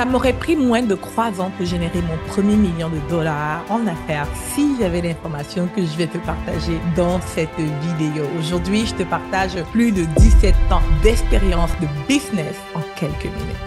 Ça m'aurait pris moins de 3 ans pour générer mon premier million de dollars en affaires si j'avais l'information que je vais te partager dans cette vidéo. Aujourd'hui, je te partage plus de 17 ans d'expérience de business en quelques minutes.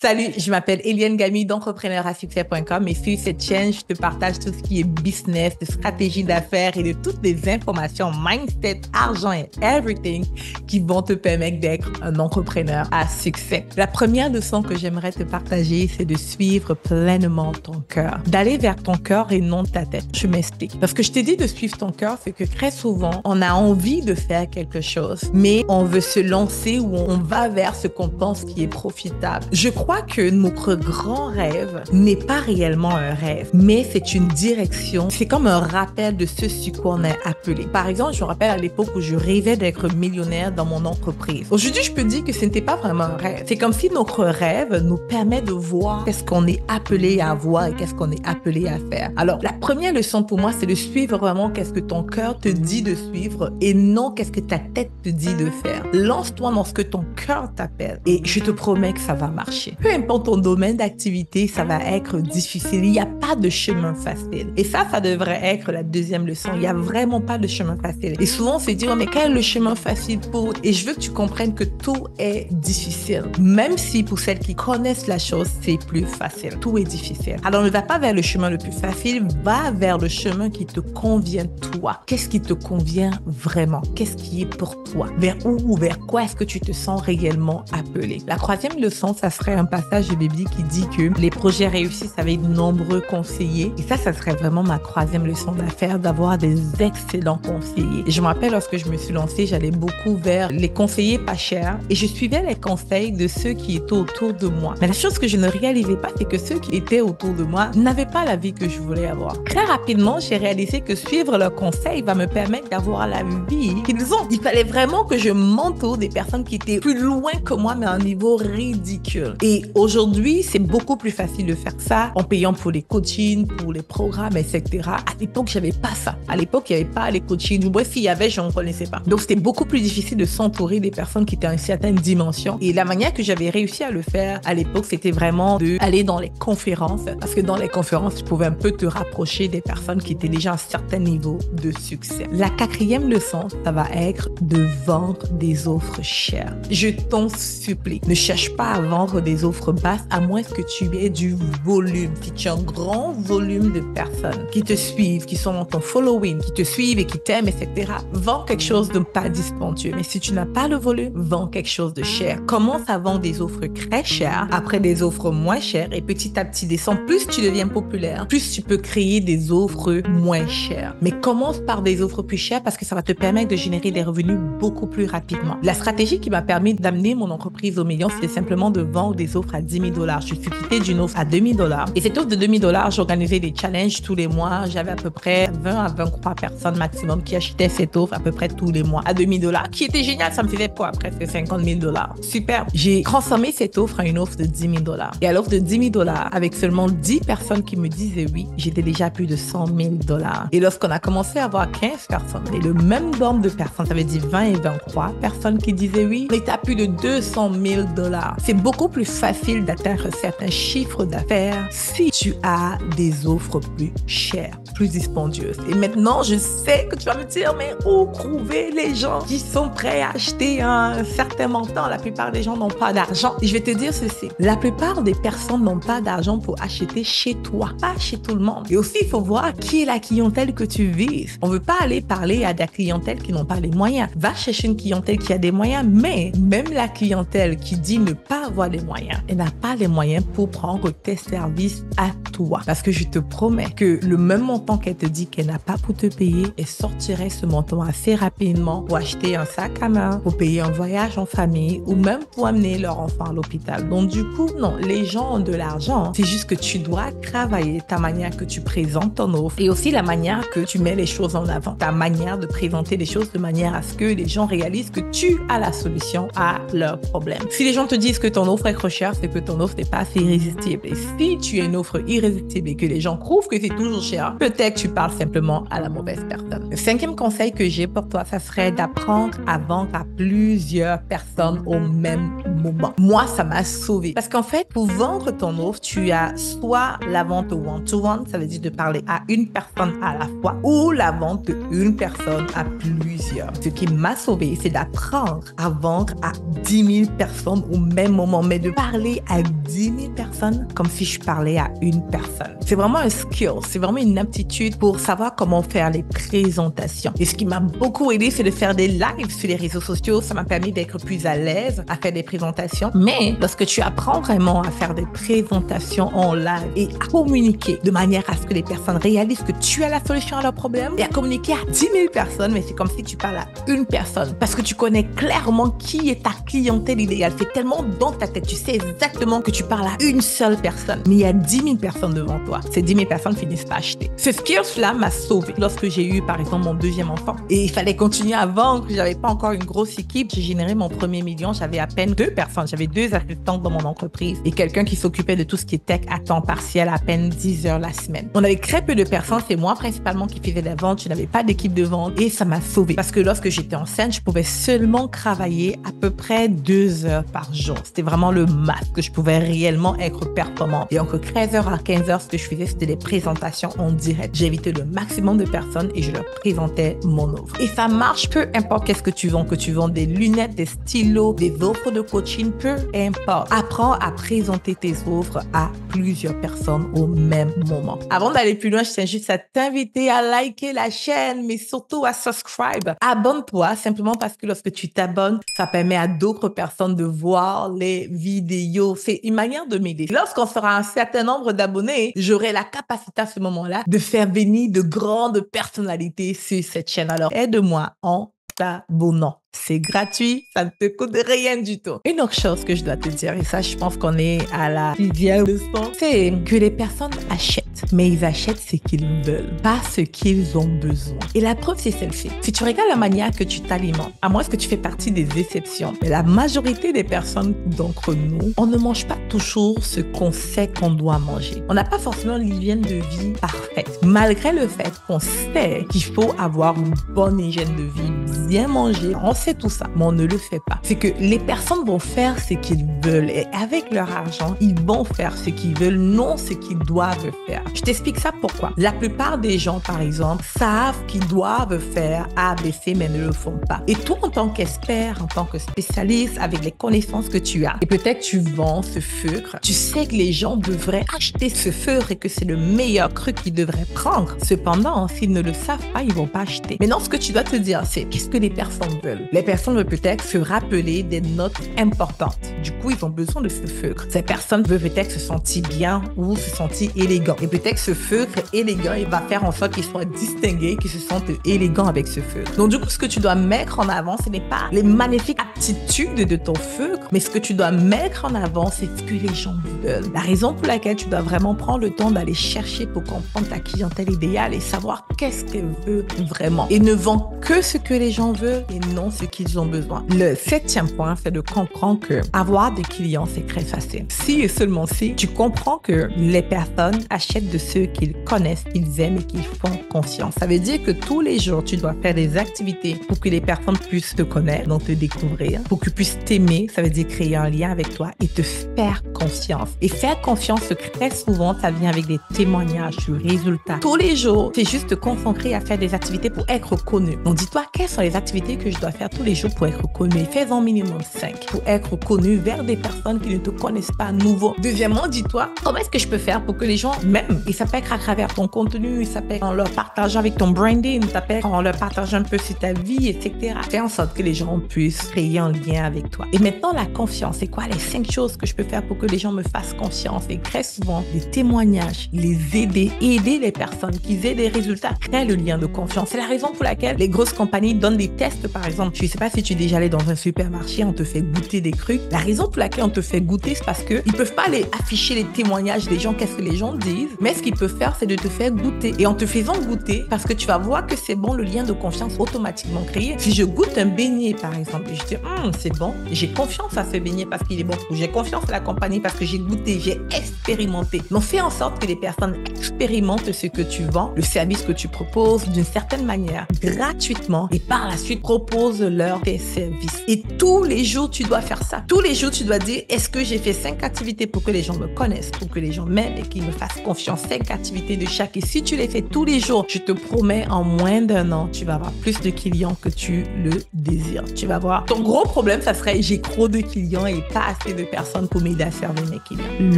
Salut, je m'appelle Eliane Gamy d'entrepreneurasuccès.com et sur cette chaîne, je te partage tout ce qui est business, de stratégie d'affaires et de toutes les informations mindset, argent et everything qui vont te permettre d'être un entrepreneur à succès. La première leçon que j'aimerais te partager, c'est de suivre pleinement ton cœur, d'aller vers ton cœur et non ta tête. Je m'explique. Parce que je t'ai dit de suivre ton cœur, c'est que très souvent, on a envie de faire quelque chose, mais on veut se lancer ou on va vers ce qu'on pense qui est profitable. Je crois que notre grand rêve n'est pas réellement un rêve, mais c'est une direction. C'est comme un rappel de ce sur quoi on est appelé. Par exemple, je me rappelle à l'époque où je rêvais d'être millionnaire dans mon entreprise. Aujourd'hui, je peux dire que ce n'était pas vraiment un rêve. C'est comme si notre rêve nous permet de voir qu'est-ce qu'on est appelé à voir et qu'est-ce qu'on est appelé à faire. Alors, la première leçon pour moi, c'est de suivre vraiment qu'est-ce que ton cœur te dit de suivre et non qu'est-ce que ta tête te dit de faire. Lance-toi dans ce que ton cœur t'appelle et je te promets que ça va marcher. Peu importe ton domaine d'activité, ça va être difficile. Il n'y a pas de chemin facile. Et ça devrait être la deuxième leçon. Il n'y a vraiment pas de chemin facile. Et souvent, on se dit, oh, mais quel est le chemin facile pour... Et je veux que tu comprennes que tout est difficile. Même si pour celles qui connaissent la chose, c'est plus facile. Tout est difficile. Alors, ne va pas vers le chemin le plus facile, va vers le chemin qui te convient toi. Qu'est-ce qui te convient vraiment? Qu'est-ce qui est pour toi? Vers où ou vers quoi est-ce que tu te sens réellement appelé? La troisième leçon, ça serait un passage de Bible qui dit que les projets réussissent avec de nombreux conseillers. Et ça serait vraiment ma troisième leçon d'affaires, d'avoir des excellents conseillers. Et je me rappelle, lorsque je me suis lancée, j'allais beaucoup vers les conseillers pas chers et je suivais les conseils de ceux qui étaient autour de moi. Mais la chose que je ne réalisais pas, c'est que ceux qui étaient autour de moi n'avaient pas la vie que je voulais avoir. Très rapidement, j'ai réalisé que suivre leurs conseils va me permettre d'avoir la vie qu'ils ont. Il fallait vraiment que je m'entoure des personnes qui étaient plus loin que moi, mais à un niveau ridicule. Et aujourd'hui, c'est beaucoup plus facile de faire ça en payant pour les coachings, pour les programmes, etc. À l'époque, j'avais pas ça. À l'époque, il n'y avait pas les coachings. Bref, s'il y avait, je ne connaissais pas. Donc, c'était beaucoup plus difficile de s'entourer des personnes qui étaient à une certaine dimension. Et la manière que j'avais réussi à le faire à l'époque, c'était vraiment d'aller dans les conférences. Parce que dans les conférences, tu pouvais un peu te rapprocher des personnes qui étaient déjà à un certain niveau de succès. La quatrième leçon, ça va être de vendre des offres chères. Je t'en supplie, ne cherche pas à vendre des offres basses à moins que tu aies du volume. Si tu as un grand volume de personnes qui te suivent, qui sont dans ton following, qui te suivent et qui t'aiment, etc., vends quelque chose de pas dispendieux. Mais si tu n'as pas le volume, vends quelque chose de cher. Commence à vendre des offres très chères, après des offres moins chères et petit à petit descends. Plus tu deviens populaire, plus tu peux créer des offres moins chères. Mais commence par des offres plus chères parce que ça va te permettre de générer des revenus beaucoup plus rapidement. La stratégie qui m'a permis d'amener mon entreprise au million, c'était simplement de vendre des offres à 10 000 $. Je suis quittée d'une offre à 2 000 $. Et cette offre de 2 000 $, j'organisais des challenges tous les mois. J'avais à peu près 20 à 23 personnes maximum qui achetaient cette offre à peu près tous les mois à 2 000 $, qui était génial. Ça me faisait quoi? Presque 50 000 $. Super. J'ai transformé cette offre en une offre de 10 000 $. Et à l'offre de 10 000 $, avec seulement 10 personnes qui me disaient oui, j'étais déjà à plus de 100 000 $. Et lorsqu'on a commencé à avoir 15 personnes et le même nombre de personnes, ça veut dire 20 et 23 personnes qui disaient oui, on était à plus de 200 000 $. C'est beaucoup plus facile d'atteindre certains chiffres d'affaires si tu as des offres plus chères, plus dispendieuses. Et maintenant, je sais que tu vas me dire, mais où trouver les gens qui sont prêts à acheter un certain montant? La plupart des gens n'ont pas d'argent. Et je vais te dire ceci, la plupart des personnes n'ont pas d'argent pour acheter chez toi, pas chez tout le monde. Et aussi, il faut voir qui est la clientèle que tu vises. On ne veut pas aller parler à des clientèles qui n'ont pas les moyens. Va chercher une clientèle qui a des moyens, mais même la clientèle qui dit ne pas avoir les moyens, elle n'a pas les moyens pour prendre tes services à toi. Parce que je te promets que le même montant qu'elle te dit qu'elle n'a pas pour te payer, elle sortirait ce montant assez rapidement pour acheter un sac à main, pour payer un voyage en famille ou même pour amener leur enfant à l'hôpital. Donc du coup, non, les gens ont de l'argent. C'est juste que tu dois travailler ta manière que tu présentes ton offre et aussi la manière que tu mets les choses en avant. Ta manière de présenter les choses de manière à ce que les gens réalisent que tu as la solution à leurs problèmes. Si les gens te disent que ton offre est trop chère, cher, c'est que ton offre n'est pas assez irrésistible. Et si tu as une offre irrésistible et que les gens trouvent que c'est toujours cher, peut-être que tu parles simplement à la mauvaise personne. Le 5e conseil que j'ai pour toi, ça serait d'apprendre à vendre à plusieurs personnes au même moment. Moi, ça m'a sauvé. Parce qu'en fait, pour vendre ton offre, tu as soit la vente one-to-one, ça veut dire de parler à une personne à la fois, ou la vente d'une personne à plusieurs. Ce qui m'a sauvé, c'est d'apprendre à vendre à 10 000 personnes au même moment, mais de parler à 10 000 personnes comme si je parlais à une personne. C'est vraiment un skill, c'est vraiment une aptitude pour savoir comment faire les présentations. Et ce qui m'a beaucoup aidé, c'est de faire des lives sur les réseaux sociaux. Ça m'a permis d'être plus à l'aise à faire des présentations. Mais lorsque tu apprends vraiment à faire des présentations en live et à communiquer de manière à ce que les personnes réalisent que tu as la solution à leur problème et à communiquer à 10 000 personnes, mais c'est comme si tu parles à une personne parce que tu connais clairement qui est ta clientèle idéale. C'est tellement dans ta tête, tu sais exactement que tu parles à une seule personne, mais il y a 10 000 personnes devant toi. Ces 10 000 personnes finissent par acheter. Ce skill-là m'a sauvé lorsque j'ai eu, par exemple, mon 2e enfant. Et il fallait continuer à vendre. J'avais pas encore une grosse équipe. J'ai généré mon premier million. J'avais à peine 2 personnes. J'avais 2 assistantes dans mon entreprise et quelqu'un qui s'occupait de tout ce qui est tech à temps partiel, à peine 10 heures la semaine. On avait très peu de personnes. C'est moi principalement qui faisais la vente. Je n'avais pas d'équipe de vente et ça m'a sauvé parce que lorsque j'étais enceinte, je pouvais seulement travailler à peu près 2 heures par jour. C'était vraiment le max que je pouvais réellement être performante. Et entre 13h à 15h, ce que je faisais, c'était des présentations en direct. J'invitais le maximum de personnes et je leur présentais mon offre. Et ça marche, peu importe qu'est-ce que tu vends des lunettes, des stylos, des offres de coaching, peu importe. Apprends à présenter tes offres à plusieurs personnes au même moment. Avant d'aller plus loin, je tiens juste à t'inviter à liker la chaîne, mais surtout à subscribe. Abonne-toi simplement parce que lorsque tu t'abonnes, ça permet à d'autres personnes de voir les vidéos. C'est une manière de m'aider. Lorsqu'on sera un certain nombre d'abonnés, j'aurai la capacité à ce moment-là de faire venir de grandes personnalités sur cette chaîne. Alors, aide-moi en t'abonnant. C'est gratuit, ça ne te coûte rien du tout. Une autre chose que je dois te dire, et ça, je pense qu'on est à la 6e leçon, c'est que les personnes achètent, mais ils achètent ce qu'ils veulent, pas ce qu'ils ont besoin. Et la preuve, c'est celle-ci. Si tu regardes la manière que tu t'alimentes, à moins que tu fais partie des exceptions, mais la majorité des personnes d'entre nous, on ne mange pas toujours ce qu'on sait qu'on doit manger. On n'a pas forcément l'hygiène de vie parfaite, malgré le fait qu'on sait qu'il faut avoir une bonne hygiène de vie, bien manger. On sait tout ça, mais on ne le fait pas. C'est que les personnes vont faire ce qu'ils veulent et avec leur argent, ils vont faire ce qu'ils veulent, non ce qu'ils doivent faire. Je t'explique ça pourquoi. La plupart des gens, par exemple, savent qu'ils doivent faire A, B, C, mais ne le font pas. Et toi, en tant qu'expert, en tant que spécialiste, avec les connaissances que tu as, et peut-être tu vends ce feutre, tu sais que les gens devraient acheter ce feutre et que c'est le meilleur cru qu'ils devraient prendre. Cependant, s'ils ne le savent pas, ils vont pas acheter. Maintenant, ce que tu dois te dire, c'est qu'est-ce que les personnes veulent? Les personnes veulent peut-être se rappeler des notes importantes. Du coup, ils ont besoin de ce feutre. Ces personnes veulent peut-être se sentir bien ou se sentir élégant. Et peut-être ce feutre élégant, il va faire en sorte qu'ils soient distingués, qu'ils se sentent élégants avec ce feutre. Donc, du coup, ce que tu dois mettre en avant, ce n'est pas les magnifiques aptitudes de ton feutre, mais ce que tu dois mettre en avant, c'est ce que les gens veulent. La raison pour laquelle tu dois vraiment prendre le temps d'aller chercher pour comprendre ta clientèle idéale et savoir qu'est-ce qu'elle veut vraiment. Et ne vends que ce que les gens veulent et non ce qu'ils ont besoin. Le 7e point, c'est de comprendre que avoir des clients, c'est très facile. Si et seulement si tu comprends que les personnes achètent de ceux qu'ils connaissent, qu'ils aiment et qu'ils font confiance. Ça veut dire que tous les jours, tu dois faire des activités pour que les personnes puissent te connaître, donc te découvrir, pour qu'ils puissent t'aimer, ça veut dire créer un lien avec toi et te faire confiance. Et faire confiance, très souvent, ça vient avec des témoignages sur résultats. Tous les jours, c'est juste te concentrer à faire des activités pour être connu. Donc, dis-toi, quelles sont les activités que je dois faire tous les jours pour être connu? Fais-en minimum 5 pour être connu vers des personnes qui ne te connaissent pas nouveau. Deuxièmement, dis-toi, comment est-ce que je peux faire pour que les gens m'aiment? Et ça peut être à travers ton contenu, ça peut être en leur partageant avec ton branding, ça peut être en leur partageant un peu sur ta vie, etc. Fais en sorte que les gens puissent créer un lien avec toi. Et maintenant, la confiance, c'est quoi les 5 choses que je peux faire pour que les gens me fassent confiance? Et très souvent, les témoignages, les aider les personnes qui aient des résultats, créent le lien de confiance. C'est la raison pour laquelle les grosses compagnies donnent des tests, par exemple. Je sais pas si tu es déjà allé dans un supermarché, on te fait goûter des trucs. La raison pour laquelle on te fait goûter, c'est parce qu'ils peuvent pas aller afficher les témoignages des gens, qu'est-ce que les gens disent, mais ce qu'ils peuvent faire, c'est de te faire goûter. Et en te faisant goûter, parce que tu vas voir que c'est bon, le lien de confiance automatiquement créé. Si je goûte un beignet, par exemple, et je dis, c'est bon, j'ai confiance à ce beignet parce qu'il est bon, ou j'ai confiance à la compagnie parce que j'ai goûté, j'ai expérimenté. Donc, fais en sorte que les personnes expérimentent ce que tu vends, le service que tu proposes d'une certaine manière, gratuitement, et par la suite, propose-leur tes services. Et tous les jours, tu dois faire ça. Tous les jours, tu dois dire, est-ce que j'ai fait 5 activités pour que les gens me connaissent, pour que les gens m'aiment et qu'ils me fassent confiance, 5 activités de chaque. Et si tu les fais tous les jours, je te promets, en moins d'1 an, tu vas avoir plus de clients que tu le désires. Tu vas voir. Ton gros problème, ça serait, j'ai trop de clients et pas assez de personnes pour m'aider à servir mes clients.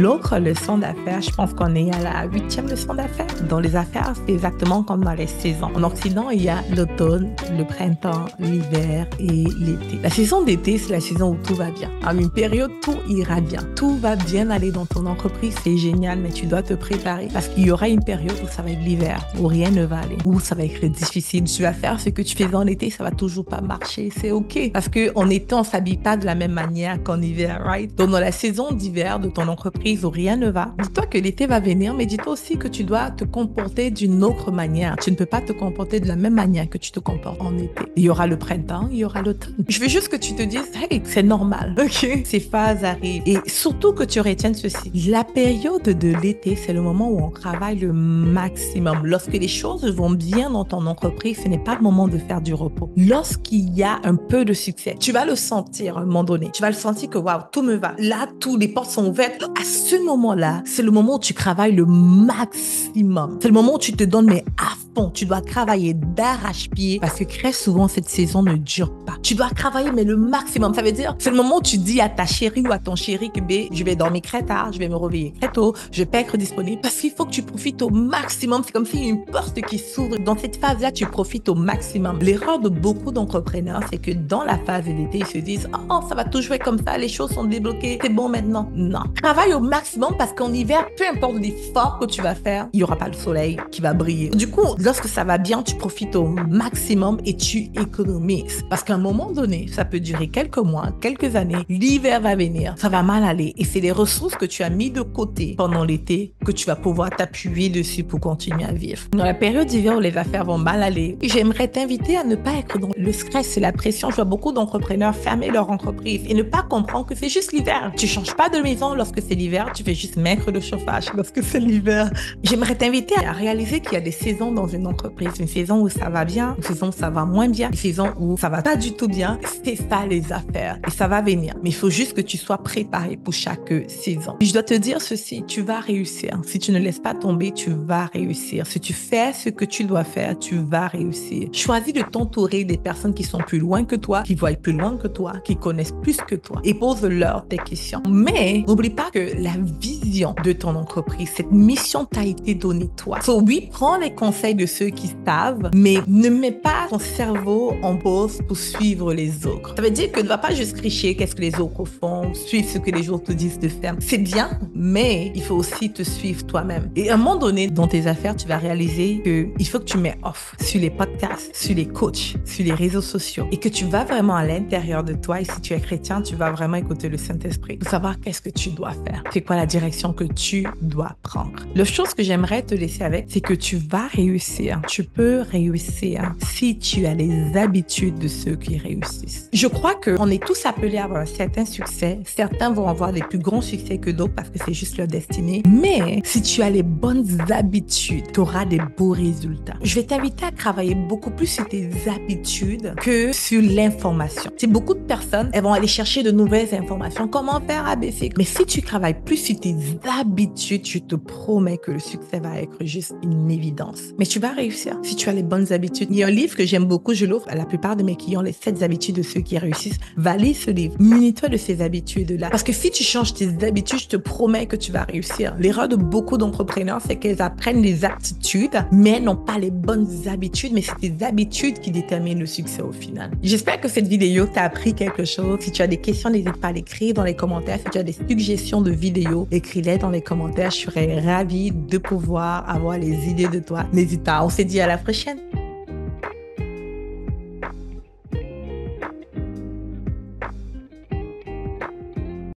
L'autre leçon d'affaires, je pense qu'on est à la 8e leçon d'affaires. Dans les affaires, c'est exactement comme dans les saisons. En Occident, il y a l'automne, le printemps, l'hiver et l'été. La saison d'été, c'est la saison où tout va bien. En une période, tout ira bien. Tout va bien aller dans ton entreprise, c'est génial, mais tu dois te préparer parce qu'il y aura une période où ça va être l'hiver, où rien ne va aller, où ça va être difficile. Tu vas faire ce que tu fais en été, ça va toujours pas marcher. C'est OK. Parce qu'en été, on s'habille pas de la même manière qu'en hiver, right? Donc, dans la saison d'hiver de ton entreprise où rien ne va, dis-toi que l'été va venir, mais dis-toi aussi que tu dois te comporter d'une autre manière. Tu ne peux pas te comporter de la même manière que tu te comportes en été. Il y aura le printemps, il y aura l'automne. Je veux juste que tu te dises, hey, c'est normal. OK? Ces phases arrivent. Et surtout que tu retiennes ceci. La période de l'été, c'est le moment où on travaille le maximum. Lorsque les choses vont bien dans ton entreprise, ce n'est pas le moment de faire du repos. Lorsqu'il y a un peu de succès, tu vas le sentir à un moment donné. Tu vas le sentir que, waouh, tout me va. Là, toutes les portes sont ouvertes. À ce moment-là, c'est le moment où tu travailles le maximum. C'est le moment où tu te donnes, mais à fond. Tu dois travailler d'arrache-pied parce que très souvent, cette saison ne dure pas. Tu dois travailler, mais le maximum. Ça veut dire, c'est le moment où tu dis à ta chérie ou à ton chéri que je vais dormir très tard, je vais me réveiller très tôt, je vais pas être disponible parce qu'il faut que tu profites au maximum. C'est comme s'il y a une porte qui s'ouvre. Dans cette phase-là, tu profites au maximum. L'erreur de beaucoup d'entrepreneurs, c'est que dans la phase d'été, ils se disent, oh, ça va toujours être comme ça, les choses sont débloquées, c'est bon maintenant. Non. Travaille au maximum parce qu'en hiver, peu importe l'effort que tu vas faire, il y aura pas le soleil qui va briller. Du coup, lorsque ça va bien, tu profites au maximum et tu économises. Parce qu'à un moment donné, ça peut durer quelques mois, quelques années, l'hiver va venir, ça va mal aller. Et c'est les ressources que tu as mis de côté pendant l'été que tu vas pouvoir t'appuyer dessus pour continuer à vivre. Dans la période d'hiver où les affaires vont mal aller, j'aimerais t'inviter à ne pas être dans le stress et la pression. Je vois beaucoup d'entrepreneurs fermer leur entreprise et ne pas comprendre que c'est juste l'hiver. Tu changes pas de maison lorsque c'est l'hiver, tu fais juste mettre le chauffage lorsque c'est l'hiver. J'aimerais t'inviter à réaliser qu'il y a des saisons dans une entreprise. Une saison où ça va bien, une saison où ça va moins bien, une saison où ça va pas du tout bien. C'est ça les affaires et ça va venir. Mais il faut juste que tu sois préparé pour chaque saison. Je dois te dire ceci, tu vas réussir. Si tu ne laisses pas tomber, tu vas réussir. Si tu fais ce que tu dois faire, tu vas réussir. Choisis de t'entourer des personnes qui sont plus loin que toi, qui voient plus loin que toi, qui connaissent plus que toi et pose-leur tes questions. Mais n'oublie pas que la vision de ton entreprise, cette mission t'a été donnée toi. So, oui, prends les conseils de ceux qui savent, mais ne mets pas ton cerveau en pause pour suivre les autres. Ça veut dire que ne va pas juste tricher qu'est-ce que les autres font, suivre ce que les autres te disent de faire. C'est bien, mais il faut aussi te suivre toi-même. Et à un moment donné, dans tes affaires, tu vas réaliser qu'il faut que tu mets off sur les podcasts, sur les coachs, sur les réseaux sociaux et que tu vas vraiment à l'intérieur de toi. Et si tu es chrétien, tu vas vraiment écouter le Saint-Esprit pour savoir qu'est-ce que tu dois faire. C'est quoi la direction que tu dois prendre. La chose que j'aimerais te laisser avec, c'est que tu vas réussir. Tu peux réussir si tu as les habitudes de ceux qui réussissent. Je crois qu'on est tous appelés à avoir un certain succès. Certains vont avoir des plus grands succès que d'autres parce que c'est juste leur destinée. Mais si tu as les bonnes habitudes, tu auras des beaux résultats. Je vais t'inviter à travailler beaucoup plus sur tes habitudes que sur l'information. C'est beaucoup de personnes, elles vont aller chercher de nouvelles informations. Comment faire ABC? Mais si tu travailles plus sur tes habitudes, je te promets que le succès va être juste une évidence. Mais tu vas réussir si tu as les bonnes habitudes. Il y a un livre que j'aime beaucoup, je l'offre à la plupart de mes clients, les 7 habitudes de ceux qui réussissent. Va lire ce livre. Munis-toi de ces habitudes-là. Parce que si tu changes tes habitudes, je te promets que tu vas réussir. L'erreur de beaucoup d'entrepreneurs, c'est qu'elles apprennent les aptitudes, mais n'ont pas les bonnes habitudes. Mais c'est tes habitudes qui déterminent le succès au final. J'espère que cette vidéo t'a appris quelque chose. Si tu as des questions, n'hésite pas à l'écrire dans les commentaires. Si tu as des suggestions de vidéos, écris-les dans les commentaires. Je serais ravie de pouvoir avoir les idées de toi. N'hésite pas. On se dit à la prochaine.